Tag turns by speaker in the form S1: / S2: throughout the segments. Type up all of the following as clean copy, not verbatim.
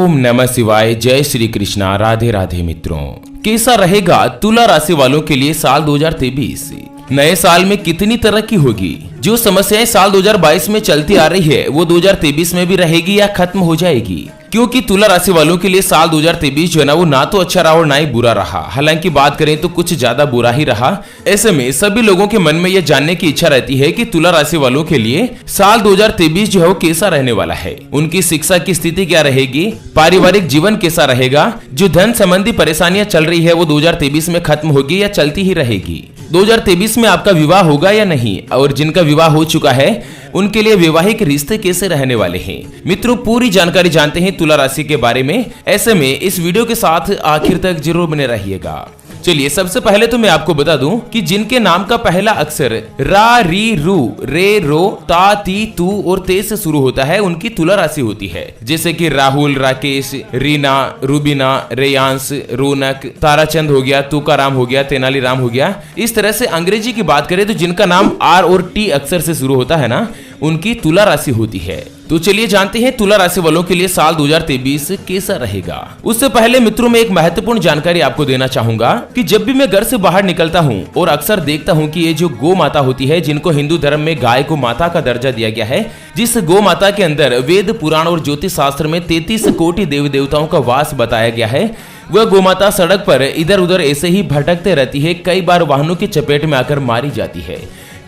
S1: ओम नमः शिवाय। जय श्री कृष्णा। राधे राधे मित्रों, कैसा रहेगा तुला राशि वालों के लिए साल 2023? नए साल में कितनी तरक्की होगी? जो समस्याएं साल 2022 में चलती आ रही है वो 2023 में भी रहेगी या खत्म हो जाएगी? क्योंकि तुला राशि वालों के लिए साल 2023 जो है ना वो ना तो अच्छा रहा और ना ही बुरा रहा। हालांकि बात करें तो कुछ ज्यादा बुरा ही रहा। ऐसे में सभी लोगों के मन में यह जानने की इच्छा रहती है कि तुला राशि वालों के लिए साल 2023 जो है वो कैसा रहने वाला है। उनकी शिक्षा की स्थिति क्या रहेगी, पारिवारिक जीवन कैसा रहेगा, जो धन संबंधी परेशानियां चल रही है वो 2023 में खत्म होगी या चलती ही रहेगी, 2023 में आपका विवाह होगा या नहीं, और जिनका विवाह हो चुका है उनके लिए वैवाहिक रिश्ते कैसे रहने वाले हैं। मित्रों, पूरी जानकारी जानते हैं तुला राशि के बारे में। ऐसे में इस वीडियो के साथ आखिर तक जरूर बने रहिएगा। चलिए, सबसे पहले तो मैं आपको बता दूं कि जिनके नाम का पहला अक्षर रा, री, रू, रे, रो, ता, ती, तू और ते से शुरू होता है उनकी तुला राशि होती है। जैसे कि राहुल, राकेश, रीना, रूबीना, रेयांश, रौनक, ताराचंद हो गया, तुकाराम हो गया, तेनालीराम हो गया। इस तरह से अंग्रेजी की बात करें तो जिनका नाम आर और टी अक्षर से शुरू होता है ना, उनकी तुला राशि होती है। तो चलिए जानते हैं तुला राशि वालों के लिए साल 2023 कैसा रहेगा। उससे पहले मित्रों, मैं एक महत्वपूर्ण जानकारी आपको देना चाहूंगा कि जब भी मैं घर से बाहर निकलता हूं और अक्सर देखता हूं कि ये जो गौ माता होती है, जिनको हिंदू धर्म में गाय को माता का दर्जा दिया गया है, जिस गौ माता के अंदर वेद, पुराण और ज्योतिष शास्त्र में 33 कोटि देवी देवताओं का वास बताया गया है, वह गोमाता सड़क पर इधर उधर ऐसे ही भटकते रहती है। कई बार वाहनों की चपेट में आकर मारी जाती है।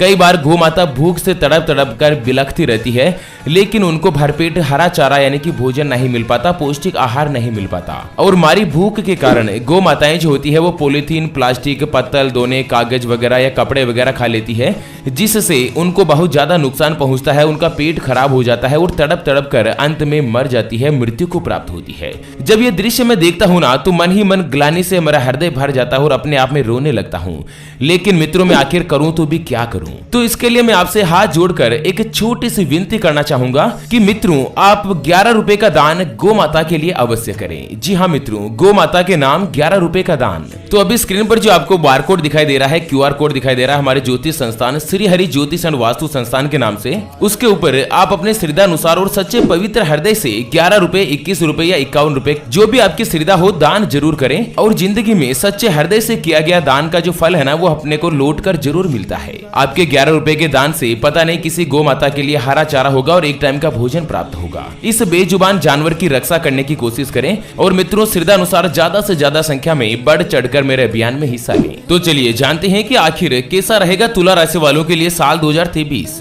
S1: कई बार गोमाता भूख से तड़प तड़प कर बिलखती रहती है, लेकिन उनको भरपेट हरा चारा यानी कि भोजन नहीं मिल पाता, पौष्टिक आहार नहीं मिल पाता। और मारी भूख के कारण गौ माताएं जो होती है वो पॉलीथीन, प्लास्टिक, पत्तल, दोने, कागज वगैरह या कपड़े वगैरह खा लेती है, जिससे उनको बहुत ज्यादा नुकसान पहुंचता है। उनका पेट खराब हो जाता है और तड़प तड़प कर अंत में मर जाती है, मृत्यु को प्राप्त होती है। जब ये दृश्य मैं देखता हूँ ना तो मन ही मन ग्लानि से मेरा हृदय भर जाता है और अपने आप में रोने लगता हूँ। लेकिन मित्रों, मैं आखिर करूँ तो भी क्या करूँ? तो इसके लिए मैं आपसे हाथ जोड़कर एक छोटी सी विनती करना चाहूंगा कि मित्रों, आप 11 रुपए का दान गौ माता के लिए अवश्य करें। जी हाँ मित्रों, गौ माता के नाम 11 रुपए का दान। तो अभी स्क्रीन पर जो आपको बारकोड दिखाई दे रहा है, क्यूआर कोड दिखाई दे रहा है हमारे ज्योतिष संस्थान श्री हरि ज्योतिष एंड वास्तु संस्थान के नाम से, उसके ऊपर आप अपने श्रद्धा अनुसार और सच्चे पवित्र हृदय से 11 रुपए, 21 रुपए या 51 रुपए, जो भी आपकी श्रद्धा हो, दान जरूर करें। और जिंदगी में सच्चे हृदय से किया गया दान का जो फल है ना, वो अपने को लौट कर जरूर मिलता है। आपके 11 रुपए के दान से पता नहीं किसी गौ माता के लिए हरा चारा होगा और एक टाइम का भोजन प्राप्त होगा। इस बेजुबान जानवर की रक्षा करने की कोशिश करें और मित्रों, श्रद्धा अनुसार ज्यादा से ज्यादा संख्या में बढ़ चढ़कर मेरे अभियान में हिस्सा लें। तो चलिए जानते हैं कि आखिर कैसा रहेगा तुला राशि वालों के लिए साल 2023।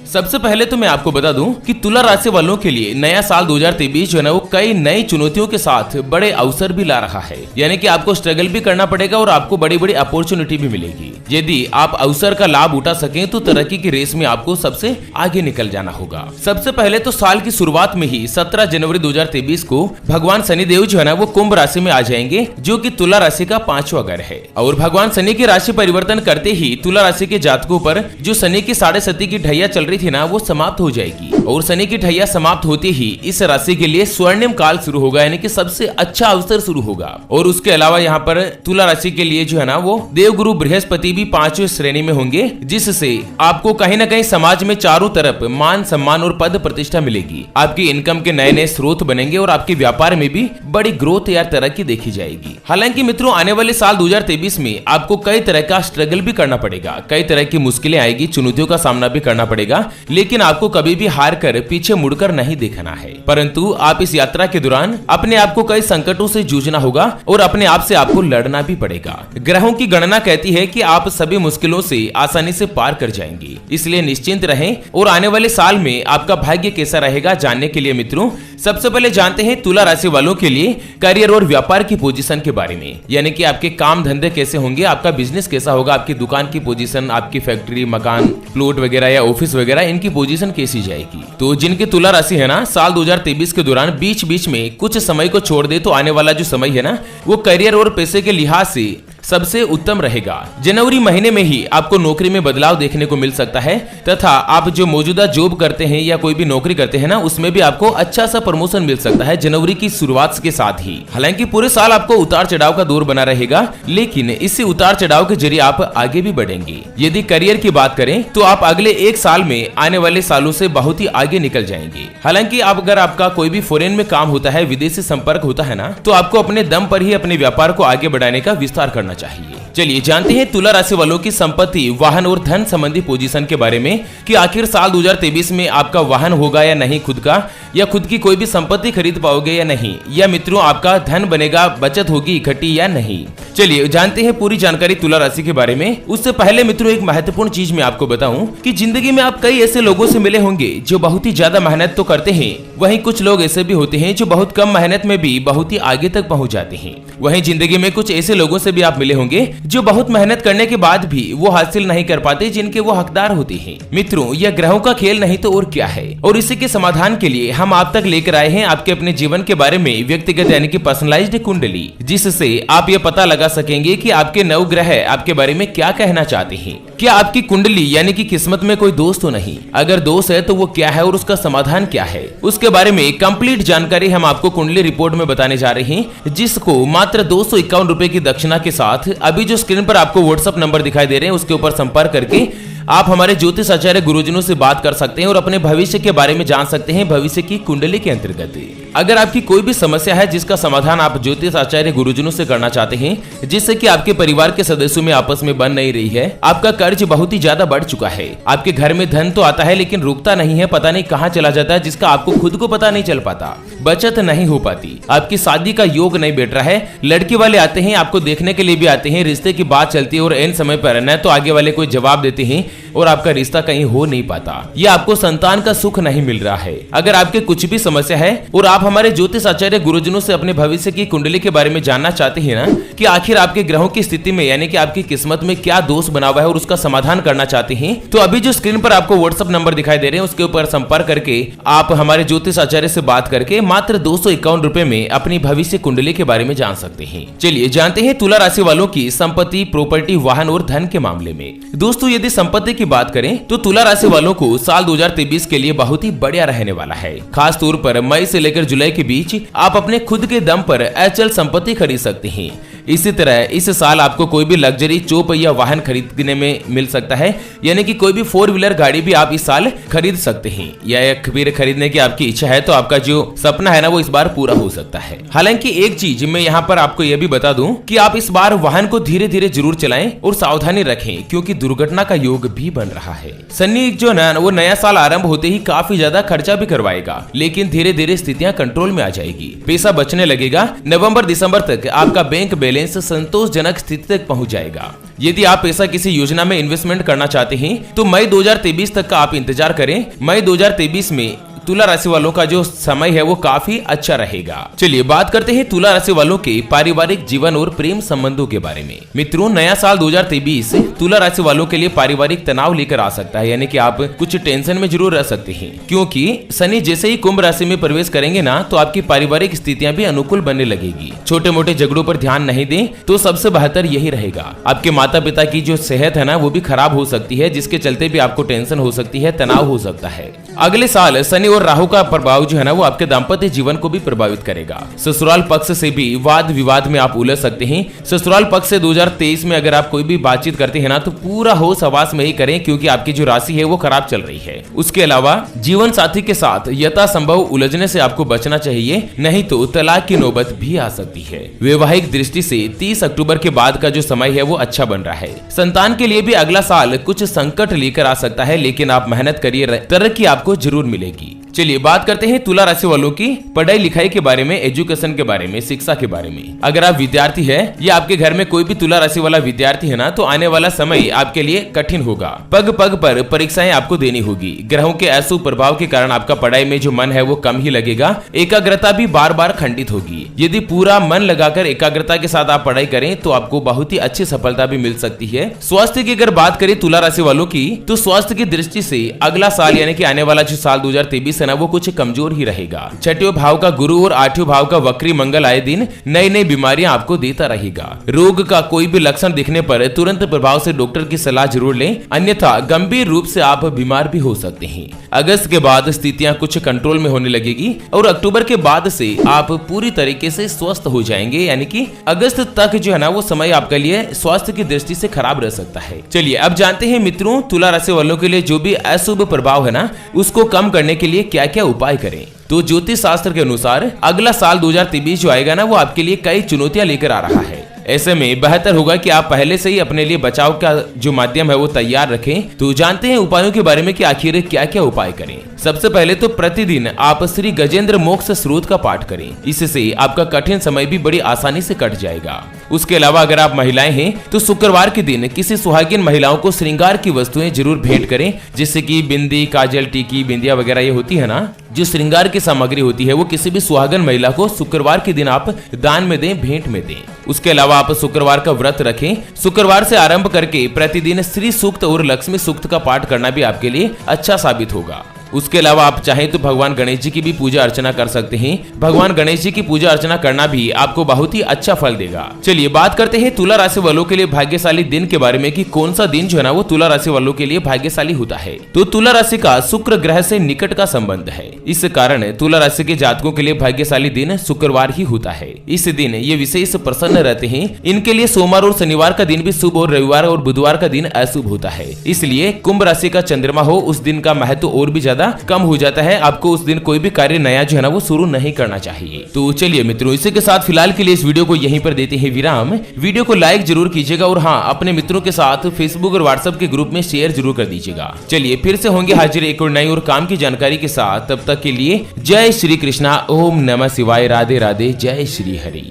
S1: सबसे पहले तो मैं आपको बता दूं कि तुला राशि वालों के लिए नया साल 2023 जो है ना वो कई नई चुनौतियों के साथ बड़े अवसर भी ला रहा है। यानी कि आपको स्ट्रगल भी करना पड़ेगा और आपको बड़ी बड़ी अपॉर्चुनिटी भी मिलेगी। यदि आप अवसर का लाभ उठा सकें तो तरक्की की रेस में आपको सबसे आगे निकल जाना होगा। सबसे पहले तो साल की शुरुआत में ही 17 जनवरी 2023 को भगवान शनिदेव जो है ना वो कुंभ राशि में आ जाएंगे, जो कि तुला राशि का 5वां घर है। और भगवान शनि की राशि परिवर्तन करते ही तुला राशि के जातकों पर जो शनि की 7.5 की ढैया चल रही थी ना, वो समाप्त हो जाएगी। और शनि की ढैया समाप्त होते ही इस राशि के लिए स्वर्णिम काल शुरू होगा, यानी कि सबसे अच्छा अवसर शुरू होगा। और उसके अलावा यहाँ पर तुला राशि के लिए जो है ना वो देवगुरु बृहस्पति भी 5वीं श्रेणी में होंगे, जिससे आपको कहीं ना कहीं समाज में चारों तरफ मान, सम्मान और पद प्रतिष्ठा मिलेगी। आपकी इनकम के नए नए स्रोत बनेंगे और आपके व्यापार में भी बड़ी ग्रोथ या तरक्की देखी जाएगी। हालांकि मित्रों, आने वाले साल 2023 में आपको कई तरह का स्ट्रगल भी करना पड़ेगा, कई तरह की मुश्किलें आएगी, चुनौतियों का सामना भी करना पड़ेगा। लेकिन आपको कभी भी हार कर पीछे मुड़कर नहीं देखना है, परंतु आप इस यात्रा के दौरान अपने आप को कई संकटों से जूझना होगा और अपने आप से आपको लड़ना भी पड़ेगा। ग्रहों की गणना कहती है कि आप सभी मुश्किलों से आसानी से पार कर जाएंगे, इसलिए निश्चिंत रहें। और आने वाले साल में आपका भाग्य कैसा रहेगा जानने के लिए मित्रों, सबसे पहले जानते हैं तुला राशि वालों के लिए करियर और व्यापार की पोजीशन के बारे में। यानी कि आपके काम धंधे कैसे होंगे, आपका बिजनेस कैसा होगा, आपकी दुकान की पोजीशन, आपकी फैक्ट्री, मकान, प्लॉट वगैरह या ऑफिस वगैरह, इनकी पोजीशन कैसी जाएगी। तो जिनकी तुला राशि है ना, साल 2023 के दौरान बीच बीच में कुछ समय को छोड़ दे तो आने वाला जो समय है ना, वो करियर और पैसे के लिहाज से सबसे उत्तम रहेगा। जनवरी महीने में ही आपको नौकरी में बदलाव देखने को मिल सकता है तथा आप जो मौजूदा जॉब करते हैं या कोई भी नौकरी करते हैं ना, उसमें भी आपको अच्छा सा प्रमोशन मिल सकता है जनवरी की शुरुआत के साथ ही। हालांकि पूरे साल आपको उतार चढ़ाव का दौर बना रहेगा, लेकिन इसी उतार चढ़ाव के जरिए आप आगे भी बढ़ेंगे। यदि करियर की बात करें तो आप अगले एक साल में आने वाले सालों से बहुत ही आगे निकल जाएंगे। हालांकि अगर आपका कोई भी फॉरेन में काम होता है, विदेशी संपर्क होता है ना, तो आपको अपने दम पर ही अपने व्यापार को आगे बढ़ाने का विस्तार करना चाहिए। चलिए जानते हैं तुला राशि वालों की संपत्ति, वाहन और धन संबंधी पोजीशन के बारे में कि आखिर साल 2023 में आपका वाहन होगा या नहीं खुद का, या खुद की कोई भी संपत्ति खरीद पाओगे या नहीं, या मित्रों आपका धन बनेगा, बचत होगी इकट्ठी या नहीं। चलिए जानते हैं पूरी जानकारी तुला राशि के बारे में। उससे पहले मित्रों एक महत्वपूर्ण चीज मैं आपको बताऊं कि जिंदगी में आप कई ऐसे लोगों से मिले होंगे जो बहुत ही ज्यादा मेहनत तो करते हैं, वहीं कुछ लोग ऐसे भी होते हैं जो बहुत कम मेहनत में भी बहुत ही आगे तक पहुंच जाते हैं। वहीं जिंदगी में कुछ ऐसे लोगों से भी आप मिले होंगे जो बहुत मेहनत करने के बाद भी वो हासिल नहीं कर पाते जिनके वो हकदार होते हैं। मित्रों यह ग्रहों का खेल नहीं तो और क्या है, और इसी के समाधान के लिए हम आप तक लेकर आए हैं आपके अपने जीवन के बारे में व्यक्तिगत यानी कि पर्सनलाइज्ड कुंडली, जिससे आप ये पता लगा सकेंगे कि आपके नवग्रह आपके बारे में क्या कहना चाहते हैं। क्या आपकी कुंडली यानी कि किस्मत में कोई दोष तो नहीं, अगर दोष है तो वो क्या है और उसका समाधान क्या है, उसके बारे में कंप्लीट जानकारी हम आपको कुंडली रिपोर्ट में बताने जा रहे हैं, जिसको मात्र 251 रुपए की दक्षिणा के साथ अभी जो स्क्रीन पर आपको व्हाट्सएप नंबर दिखाई दे रहे हैं उसके ऊपर संपर्क करके आप हमारे ज्योतिष आचार्य गुरुजनों से बात कर सकते हैं और अपने भविष्य के बारे में जान सकते हैं भविष्य की कुंडली के अंतर्गत। अगर आपकी कोई भी समस्या है जिसका समाधान आप ज्योतिष आचार्य गुरुजनों से करना चाहते हैं, जिससे कि आपके परिवार के सदस्यों में आपस में बन नहीं रही है, आपका कर्ज बहुत ही ज्यादा बढ़ चुका है, आपके घर में धन तो आता है लेकिन रुकता नहीं है, पता नहीं कहाँ चला जाता है जिसका आपको खुद को पता नहीं चल पाता, बचत नहीं हो पाती, आपकी शादी का योग नहीं बैठ रहा है, लड़के वाले आते हैं आपको देखने के लिए भी आते हैं, रिश्ते की बात चलती है और एन समय पर न तो आगे वाले कोई जवाब देते हैं और आपका रिश्ता कहीं हो नहीं पाता, या आपको संतान का सुख नहीं मिल रहा है। अगर आपके कुछ भी समस्या है और आप हमारे ज्योतिष आचार्य गुरुजनों से अपने भविष्य की कुंडली के बारे में जानना चाहते हैं ना, कि आखिर आपके ग्रहों की स्थिति में यानी कि आपकी किस्मत में क्या दोष बना हुआ है और उसका समाधान करना चाहते हैं, तो अभी जो स्क्रीन पर आपको व्हाट्सएप नंबर दिखाई दे रहे हैं उसके ऊपर संपर्क करके आप हमारे ज्योतिष आचार्य से बात करके मात्र 251 रुपए में अपनी भविष्य कुंडली के बारे में जान सकते हैं। चलिए जानते हैं तुला राशि वालों की संपत्ति, प्रॉपर्टी, वाहन और धन के मामले में। दोस्तों यदि संपत्ति की बात करें तो तुला राशि वालों को साल 2023 के लिए बहुत ही बढ़िया रहने वाला है। खास तौर पर मई से लेकर जुलाई के बीच आप अपने खुद के दम पर अचल संपत्ति खरीद सकते हैं। इसी तरह इस साल आपको कोई भी लग्जरी चोप या वाहन खरीदने में मिल सकता है, यानी कि कोई भी 4 व्हीलर गाड़ी भी आप इस साल खरीद सकते हैं, या फिर खरीदने की आपकी इच्छा है तो आपका जो सपना है ना वो इस बार पूरा हो सकता है। हालांकि एक चीज मैं यहाँ पर आपको यह भी बता दूं कि आप इस बार वाहन को धीरे धीरे जरूर चलाएं और सावधानी रखें, क्योंकि दुर्घटना का योग भी बन रहा है। शनि जो है वो नया साल आरंभ होते ही काफी ज्यादा खर्चा भी करवाएगा, लेकिन धीरे धीरे स्थितियां कंट्रोल में आ जाएगी, पैसा बचने लगेगा। नवंबर दिसंबर तक आपका बैंक बैलेंस संतोषजनक स्थिति तक पहुंच जाएगा। यदि आप पैसा किसी योजना में इन्वेस्टमेंट करना चाहते हैं तो मई 2023 तक का आप इंतजार करें। मई 2023 में तुला राशि वालों का जो समय है वो काफी अच्छा रहेगा। चलिए बात करते हैं तुला राशि वालों के पारिवारिक जीवन और प्रेम संबंधों के बारे में। मित्रों नया साल 2023 तुला राशि वालों के लिए पारिवारिक तनाव लेकर आ सकता है, यानी कि आप कुछ टेंशन में जरूर रह सकते हैं, क्योंकि शनि जैसे ही कुंभ राशि में प्रवेश करेंगे ना तो आपकी पारिवारिक स्थितियां भी अनुकूल बनने लगेगी। छोटे मोटे झगड़ों पर ध्यान नहीं दें तो सबसे बेहतर यही रहेगा। आपके माता पिता की जो सेहत है ना वो भी खराब हो सकती है, जिसके चलते भी आपको टेंशन हो सकती है, तनाव हो सकता है। अगले साल शनि और राहु का प्रभाव जो है ना वो आपके दाम्पत्य जीवन को भी प्रभावित करेगा। ससुराल पक्ष से भी वाद विवाद में आप उलझ सकते हैं। ससुराल पक्ष से 2023 में अगर आप कोई भी बातचीत करते हैं ना तो पूरा होश हवास में ही करें, क्योंकि आपकी जो राशि है वो खराब चल रही है। उसके अलावा जीवन साथी के साथ यथासंभव उलझने से आपको बचना चाहिए, नहीं तो तलाक की नौबत भी आ सकती है। वैवाहिक दृष्टि से 30 अक्टूबर के बाद का जो समय है वो अच्छा बन रहा है। संतान के लिए भी अगला साल कुछ संकट लेकर आ सकता है, लेकिन आप मेहनत करिए, तरक्की आपको जरूर मिलेगी। चलिए बात करते हैं तुला राशि वालों की पढ़ाई लिखाई के बारे में, एजुकेशन के बारे में, शिक्षा के बारे में। अगर आप विद्यार्थी है या आपके घर में कोई भी तुला राशि वाला विद्यार्थी है ना तो आने वाला समय आपके लिए कठिन होगा। पग पग पर परीक्षाएं आपको देनी होगी। ग्रहों के अशुभ प्रभाव के कारण आपका पढ़ाई में जो मन है वो कम ही लगेगा। एकाग्रता भी बार बार खंडित होगी। यदि पूरा मन लगाकर एकाग्रता के साथ आप पढ़ाई करें तो आपको बहुत ही अच्छी सफलता भी मिल सकती है। स्वास्थ्य की अगर बात करें तुला राशि वालों की तो स्वास्थ्य की दृष्टि से अगला साल यानी कि आने वाला जो साल 2023 है ना वो कुछ कमजोर ही रहेगा। छठवें भाव का गुरु और आठवें भाव का वक्री मंगल आए दिन नई नई बीमारियां आपको देता रहेगा। रोग का कोई भी लक्षण दिखने पर तुरंत प्रभाव से डॉक्टर की सलाह जरूर लें, अन्यथा गंभीर रूप से आप बीमार भी हो सकते हैं। अगस्त के बाद स्थितियां कुछ कंट्रोल में होने लगेगी और अक्टूबर के बाद से आप पूरी तरीके से स्वस्थ हो जाएंगे, यानी कि अगस्त तक जो है ना वो समय आपके लिए स्वास्थ्य की दृष्टि से खराब रह सकता है। चलिए अब जानते हैं मित्रों, तुला राशि वालों के लिए जो भी अशुभ प्रभाव है ना उसको कम करने के लिए क्या क्या उपाय करें। तो ज्योतिष शास्त्र के अनुसार अगला साल 2023 जो आएगा ना वो आपके लिए कई चुनौतियां लेकर आ रहा है। ऐसे में बेहतर होगा कि आप पहले से ही अपने लिए बचाव का जो माध्यम है वो तैयार रखें। तो जानते हैं उपायों के बारे में कि आखिर क्या क्या उपाय करें। सबसे पहले तो प्रतिदिन आप श्री गजेंद्र मोक्ष स्रोत का पाठ करें, इससे आपका कठिन समय भी बड़ी आसानी से कट जाएगा। उसके अलावा अगर आप महिलाएं हैं तो शुक्रवार के दिन किसी सुहागिन महिलाओं को श्रृंगार की वस्तुएं जरूर भेंट करें, जिससे कि बिंदी, काजल, टीकी, बिंदिया वगैरह ये होती है ना जो श्रृंगार की सामग्री होती है वो किसी भी सुहागन महिला को शुक्रवार के दिन आप दान में दें, भेंट में दें। उसके अलावा आप शुक्रवार का व्रत रखें। शुक्रवार से आरंभ करके प्रतिदिन श्री सूक्त और लक्ष्मी सूक्त का पाठ करना भी आपके लिए अच्छा साबित होगा। उसके अलावा आप चाहें तो भगवान गणेश जी की भी पूजा अर्चना कर सकते हैं। भगवान गणेश जी की पूजा अर्चना करना भी आपको बहुत ही अच्छा फल देगा। चलिए बात करते हैं तुला राशि वालों के लिए भाग्यशाली दिन के बारे में कि कौन सा दिन जो है ना वो तुला राशि वालों के लिए भाग्यशाली होता है। तो तुला राशि का शुक्र ग्रह से निकट का संबंध है, इस कारण तुला राशि के जातकों के लिए भाग्यशाली दिन शुक्रवार ही होता है। इस दिन ये विशेष प्रसन्न रहते हैं। इनके लिए सोमवार और शनिवार का दिन भी शुभ और रविवार और बुधवार का दिन अशुभ होता है। इसलिए कुंभ राशि का चंद्रमा हो उस दिन का महत्व और भी ज्यादा कम हो जाता है। आपको उस दिन कोई भी कार्य नया जो है ना वो शुरू नहीं करना चाहिए। तो चलिए मित्रों, इसी के साथ फिलहाल के लिए इस वीडियो को यहीं पर देते हैं विराम। वीडियो को लाइक जरूर कीजिएगा और हाँ, अपने मित्रों के साथ फेसबुक और व्हाट्सएप के ग्रुप में शेयर जरूर कर दीजिएगा। चलिए फिर से होंगे हाजिर एक और नई और काम की जानकारी के साथ। तब तक के लिए जय श्री कृष्णा, ओम नमः शिवाय, राधे राधे, जय श्री हरि।